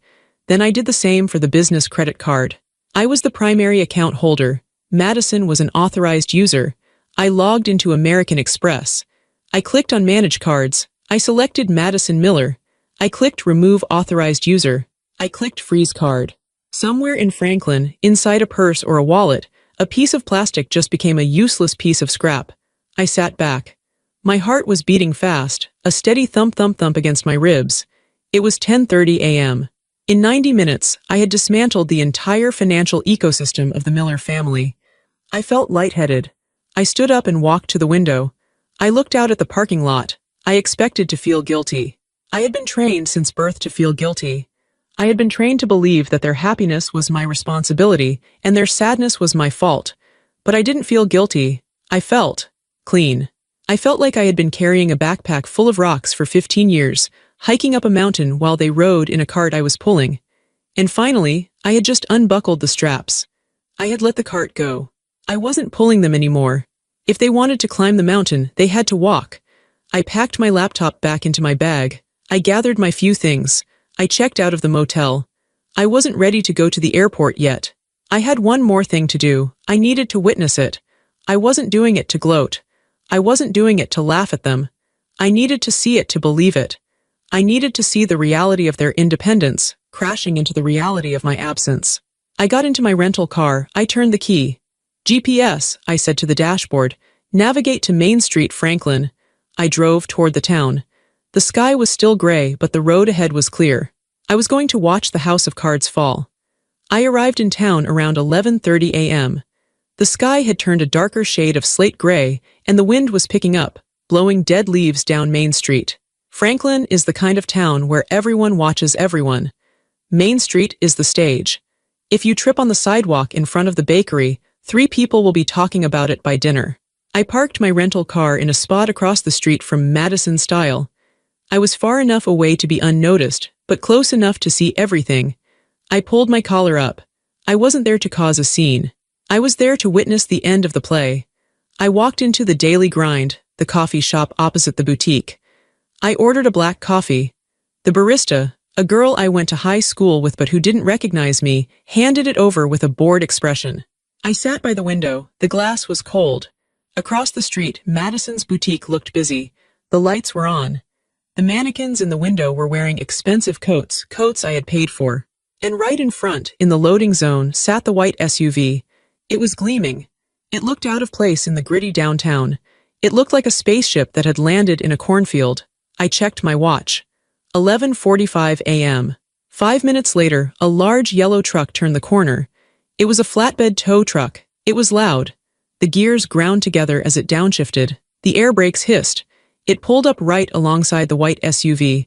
Then I did the same for the business credit card. I was the primary account holder. Madison was an authorized user. I logged into American Express. I clicked on Manage Cards. I selected Madison Miller. I clicked Remove Authorized User. I clicked Freeze Card. Somewhere in Franklin, inside a purse or a wallet, a piece of plastic just became a useless piece of scrap. I sat back. My heart was beating fast, a steady thump-thump-thump against my ribs. It was 10:30 a.m. In 90 minutes, I had dismantled the entire financial ecosystem of the Miller family. I felt lightheaded. I stood up and walked to the window. I looked out at the parking lot. I expected to feel guilty. I had been trained since birth to feel guilty. I had been trained to believe that their happiness was my responsibility and their sadness was my fault. But I didn't feel guilty. I felt clean. I felt like I had been carrying a backpack full of rocks for 15 years, hiking up a mountain while they rode in a cart I was pulling. And finally, I had just unbuckled the straps. I had let the cart go. I wasn't pulling them anymore. If they wanted to climb the mountain, they had to walk. I packed my laptop back into my bag. I gathered my few things. I checked out of the motel. I wasn't ready to go to the airport yet. I had one more thing to do. I needed to witness it. I wasn't doing it to gloat. I wasn't doing it to laugh at them. I needed to see it to believe it. I needed to see the reality of their independence, crashing into the reality of my absence. I got into my rental car. I turned the key. GPS, I said to the dashboard. Navigate to Main Street, Franklin. I drove toward the town. The sky was still gray, but the road ahead was clear. I was going to watch the House of Cards fall. I arrived in town around 11:30 a.m. The sky had turned a darker shade of slate gray, and the wind was picking up, blowing dead leaves down Main Street. Franklin is the kind of town where everyone watches everyone. Main Street is the stage. If you trip on the sidewalk in front of the bakery, 3 people will be talking about it by dinner. I parked my rental car in a spot across the street from Madison Style. I was far enough away to be unnoticed, but close enough to see everything. I pulled my collar up. I wasn't there to cause a scene. I was there to witness the end of the play. I walked into the Daily Grind, the coffee shop opposite the boutique. I ordered a black coffee. The barista, a girl I went to high school with but who didn't recognize me, handed it over with a bored expression. I sat by the window. The glass was cold. Across the street, Madison's boutique looked busy. The lights were on. The mannequins in the window were wearing expensive coats I had paid for. And right in front, in the loading zone, sat the white SUV. It was gleaming. It looked out of place in the gritty downtown. It looked like a spaceship that had landed in a cornfield. I checked my watch. 11:45 a.m. 5 minutes later, a large yellow truck turned the corner. It was a flatbed tow truck. It was loud. The gears ground together as it downshifted. The air brakes hissed. It pulled up right alongside the white SUV.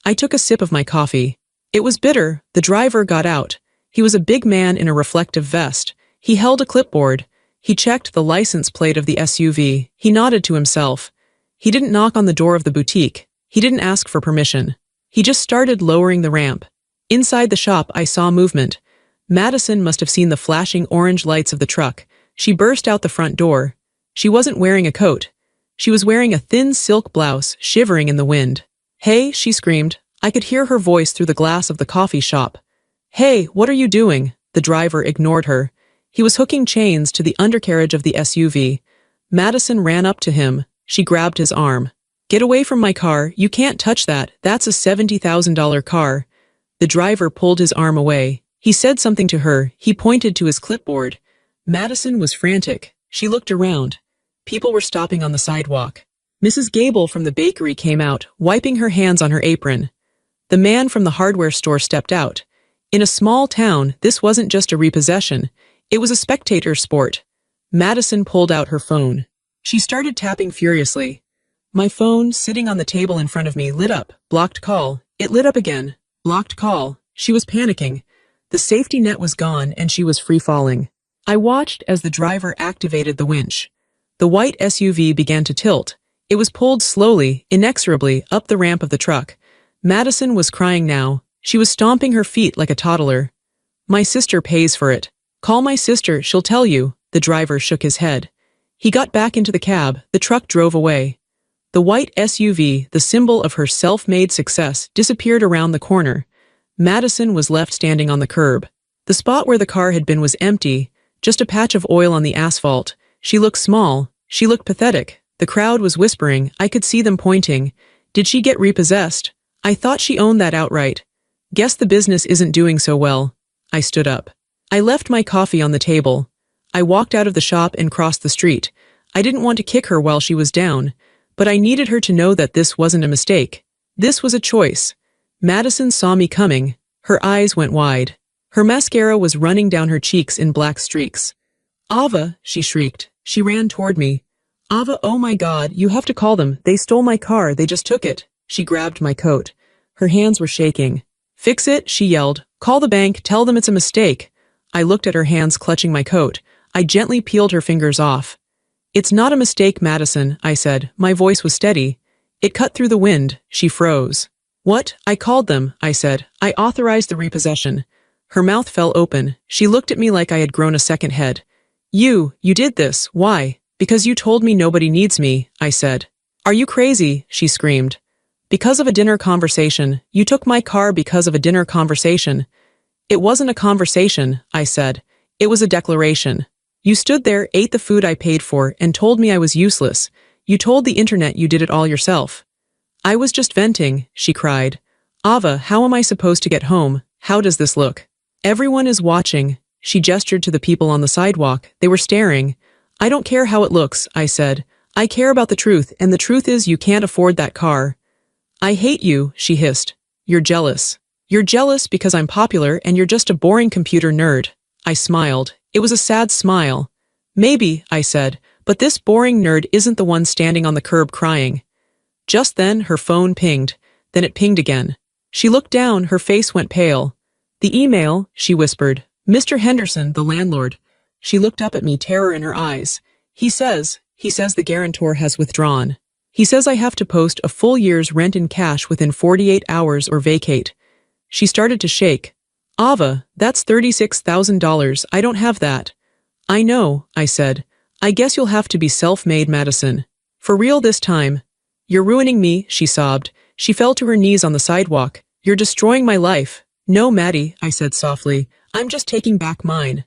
I took a sip of my coffee. It was bitter. The driver got out. He was a big man in a reflective vest. He held a clipboard. He checked the license plate of the SUV. He nodded to himself. He didn't knock on the door of the boutique. He didn't ask for permission. He just started lowering the ramp. Inside the shop, I saw movement. Madison must have seen the flashing orange lights of the truck. She burst out the front door. She wasn't wearing a coat. She was wearing a thin silk blouse, shivering in the wind. "Hey," she screamed. I could hear her voice through the glass of the coffee shop. "Hey, what are you doing?" The driver ignored her. He was hooking chains to the undercarriage of the SUV. Madison ran up to him. She grabbed his arm. "Get away from my car. You can't touch that. That's a $70,000 car." The driver pulled his arm away. He said something to her. He pointed to his clipboard. Madison was frantic. She looked around. People were stopping on the sidewalk. Mrs. Gable from the bakery came out, wiping her hands on her apron. The man from the hardware store stepped out. In a small town, this wasn't just a repossession. It was a spectator sport. Madison pulled out her phone. She started tapping furiously. My phone, sitting on the table in front of me, lit up. Blocked call. It lit up again. Blocked call. She was panicking. The safety net was gone and she was free-falling. I watched as the driver activated the winch. The white SUV began to tilt. It was pulled slowly, inexorably, up the ramp of the truck. Madison was crying now. She was stomping her feet like a toddler. "My sister pays for it. Call my sister, she'll tell you." The driver shook his head. He got back into the cab. The truck drove away. The white SUV, the symbol of her self-made success, disappeared around the corner. Madison was left standing on the curb. The spot where the car had been was empty, just a patch of oil on the asphalt. She looked small. She looked pathetic. The crowd was whispering. I could see them pointing. Did she get repossessed? I thought she owned that outright. Guess the business isn't doing so well. I stood up. I left my coffee on the table. I walked out of the shop and crossed the street. I didn't want to kick her while she was down, but I needed her to know that this wasn't a mistake. This was a choice. Madison saw me coming. Her eyes went wide. Her mascara was running down her cheeks in black streaks. "Ava," she shrieked. She ran toward me. "Ava, oh my God, you have to call them. They stole my car. They just took it." She grabbed my coat. Her hands were shaking. "Fix it," she yelled. "Call the bank. Tell them it's a mistake." I looked at her hands clutching my coat. I gently peeled her fingers off. "It's not a mistake, Madison," I said. My voice was steady. It cut through the wind. She froze. "What? I called them," I said. "I authorized the repossession." Her mouth fell open. She looked at me like I had grown a second head. You did this. Why? Because you told me nobody needs me, I said. Are you crazy? She screamed. Because of a dinner conversation. You took my car because of a dinner conversation. It wasn't a conversation, I said. It was a declaration. You stood there, ate the food I paid for, and told me I was useless. You told the internet you did it all yourself. I was just venting, she cried. Ava, how am I supposed to get home? How does this look? Everyone is watching. She gestured to the people on the sidewalk. They were staring. I don't care how it looks, I said. I care about the truth, and the truth is you can't afford that car. I hate you, she hissed. You're jealous. You're jealous because I'm popular and you're just a boring computer nerd. I smiled. It was a sad smile. Maybe, I said, but this boring nerd isn't the one standing on the curb crying. Just then, her phone pinged. Then it pinged again. She looked down, her face went pale. The email, she whispered. Mr. Henderson, the landlord. She looked up at me, terror in her eyes. He says the guarantor has withdrawn. He says I have to post a full year's rent in cash within 48 hours or vacate. She started to shake. Ava, that's $36,000. I don't have that. I know, I said. I guess you'll have to be self-made, Madison. For real this time. You're ruining me, she sobbed. She fell to her knees on the sidewalk. You're destroying my life. No, Maddie, I said softly. I'm just taking back mine.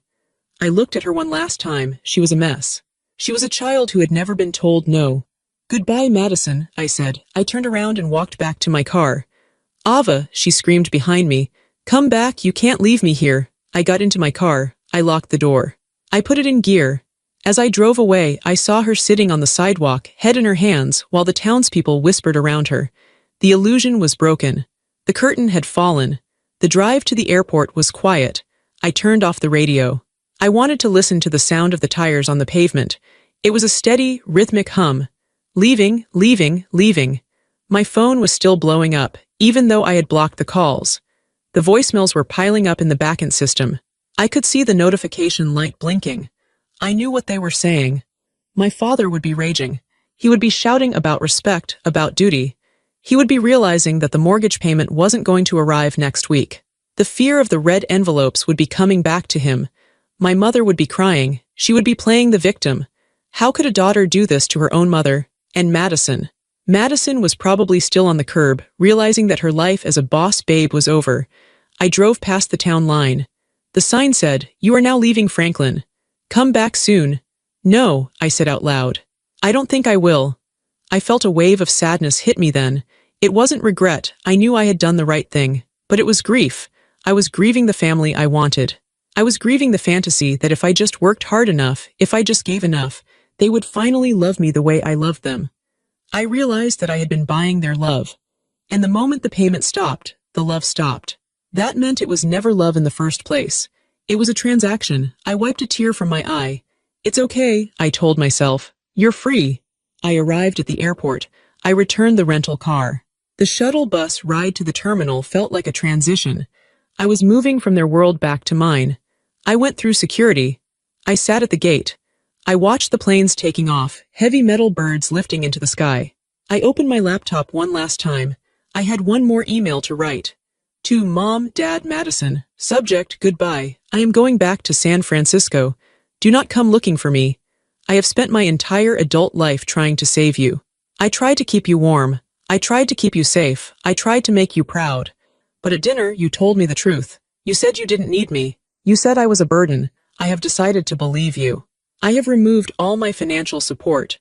I looked at her one last time. She was a mess. She was a child who had never been told no. Goodbye, Madison, I said. I turned around and walked back to my car. Ava, she screamed behind me. Come back, you can't leave me here. I got into my car. I locked the door. I put it in gear. As I drove away, I saw her sitting on the sidewalk, head in her hands, while the townspeople whispered around her. The illusion was broken. The curtain had fallen. The drive to the airport was quiet. I turned off the radio. I wanted to listen to the sound of the tires on the pavement. It was a steady, rhythmic hum. Leaving, leaving, leaving. My phone was still blowing up, even though I had blocked the calls. The voicemails were piling up in the backend system. I could see the notification light blinking. I knew what they were saying. My father would be raging. He would be shouting about respect, about duty. He would be realizing that the mortgage payment wasn't going to arrive next week. The fear of the red envelopes would be coming back to him. My mother would be crying. She would be playing the victim. How could a daughter do this to her own mother? And Madison. Madison was probably still on the curb, realizing that her life as a boss babe was over. I drove past the town line. The sign said, "You are now leaving Franklin. Come back soon." No, I said out loud. I don't think I will. I felt a wave of sadness hit me then. It wasn't regret. I knew I had done the right thing. But it was grief. I was grieving the family I wanted. I was grieving the fantasy that if I just worked hard enough, if I just gave enough, they would finally love me the way I loved them. I realized that I had been buying their love. And the moment the payment stopped, the love stopped. That meant it was never love in the first place. It was a transaction. I wiped a tear from my eye. It's okay, I told myself. You're free. I arrived at the airport. I returned the rental car. The shuttle bus ride to the terminal felt like a transition. I was moving from their world back to mine. I went through security. I sat at the gate. I watched the planes taking off, heavy metal birds lifting into the sky. I opened my laptop one last time. I had one more email to write. To Mom, Dad, Madison. Subject, goodbye. I am going back to San Francisco. Do not come looking for me. I have spent my entire adult life trying to save you. I tried to keep you warm. I tried to keep you safe. I tried to make you proud. But at dinner, you told me the truth. You said you didn't need me. You said I was a burden. I have decided to believe you. I have removed all my financial support.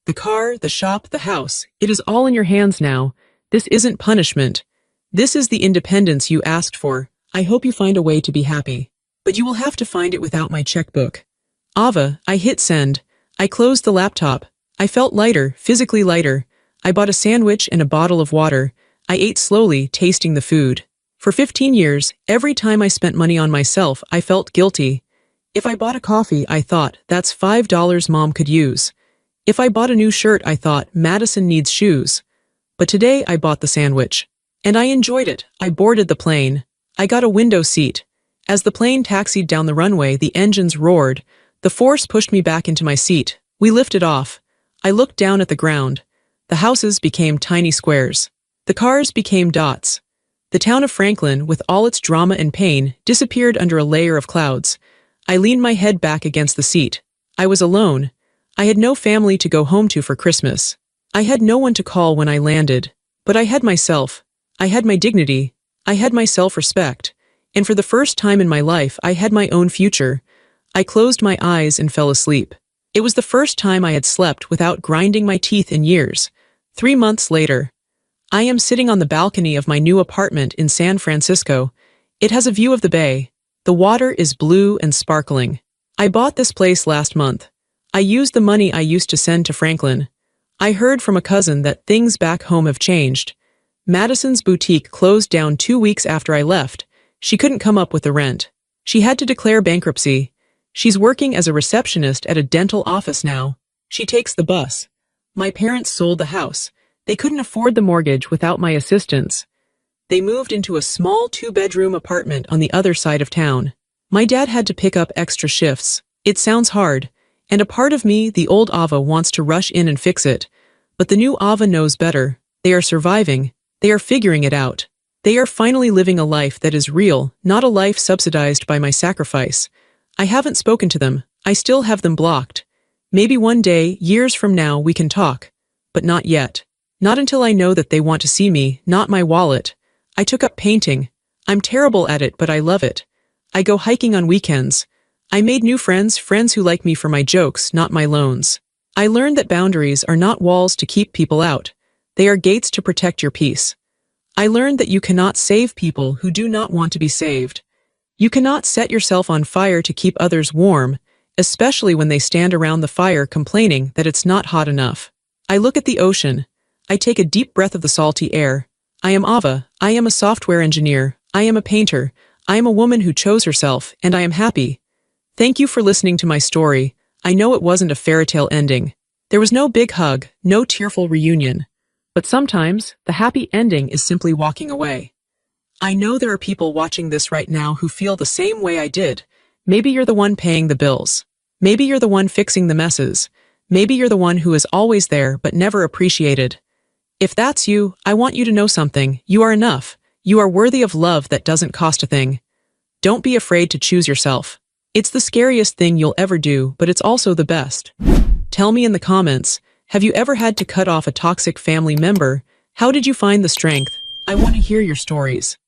The car, the shop, the house. It is all in your hands now. This isn't punishment. This is the independence you asked for. I hope you find a way to be happy. But you will have to find it without my checkbook. Ava, I hit send. I closed the laptop. I felt lighter, physically lighter. I bought a sandwich and a bottle of water. I ate slowly, tasting the food. For 15 years, every time I spent money on myself, I felt guilty. If I bought a coffee, I thought, that's $5 Mom could use. If I bought a new shirt, I thought, Madison needs shoes. But today I bought the sandwich. And I enjoyed it. I boarded the plane. I got a window seat. As the plane taxied down the runway, the engines roared. The force pushed me back into my seat. We lifted off. I looked down at the ground. The houses became tiny squares. The cars became dots. The town of Franklin, with all its drama and pain, disappeared under a layer of clouds. I leaned my head back against the seat. I was alone. I had no family to go home to for Christmas. I had no one to call when I landed. But I had myself. I had my dignity. I had my self-respect. And for the first time in my life, I had my own future. I closed my eyes and fell asleep. It was the first time I had slept without grinding my teeth in years. 3 months later, I am sitting on the balcony of my new apartment in San Francisco. It has a view of the bay. The water is blue and sparkling. I bought this place last month. I used the money I used to send to Franklin. I heard from a cousin that things back home have changed. Madison's boutique closed down 2 weeks after I left. She couldn't come up with the rent. She had to declare bankruptcy. She's working as a receptionist at a dental office now. She takes the bus. My parents sold the house. They couldn't afford the mortgage without my assistance. They moved into a small 2-bedroom apartment on the other side of town. My dad had to pick up extra shifts. It sounds hard, and a part of me, the old Ava, wants to rush in and fix it. But the new Ava knows better. They are surviving. They are figuring it out. They are finally living a life that is real, not a life subsidized by my sacrifice. I haven't spoken to them. I still have them blocked. Maybe one day, years from now, we can talk. But not yet. Not until I know that they want to see me, not my wallet. I took up painting. I'm terrible at it, but I love it. I go hiking on weekends. I made new friends who like me for my jokes, not my loans. I learned that boundaries are not walls to keep people out. They are gates to protect your peace. I learned that you cannot save people who do not want to be saved. You cannot set yourself on fire to keep others warm, especially when they stand around the fire complaining that it's not hot enough. I look at the ocean. I take a deep breath of the salty air. I am Ava. I am a software engineer. I am a painter. I am a woman who chose herself, and I am happy. Thank you for listening to my story. I know it wasn't a fairy tale ending. There was no big hug, no tearful reunion. But sometimes, the happy ending is simply walking away. I know there are people watching this right now who feel the same way I did. Maybe you're the one paying the bills. Maybe you're the one fixing the messes. Maybe you're the one who is always there but never appreciated. If that's you, I want you to know something. You are enough. You are worthy of love that doesn't cost a thing. Don't be afraid to choose yourself. It's the scariest thing you'll ever do, but it's also the best. Tell me in the comments, have you ever had to cut off a toxic family member? How did you find the strength? I want to hear your stories.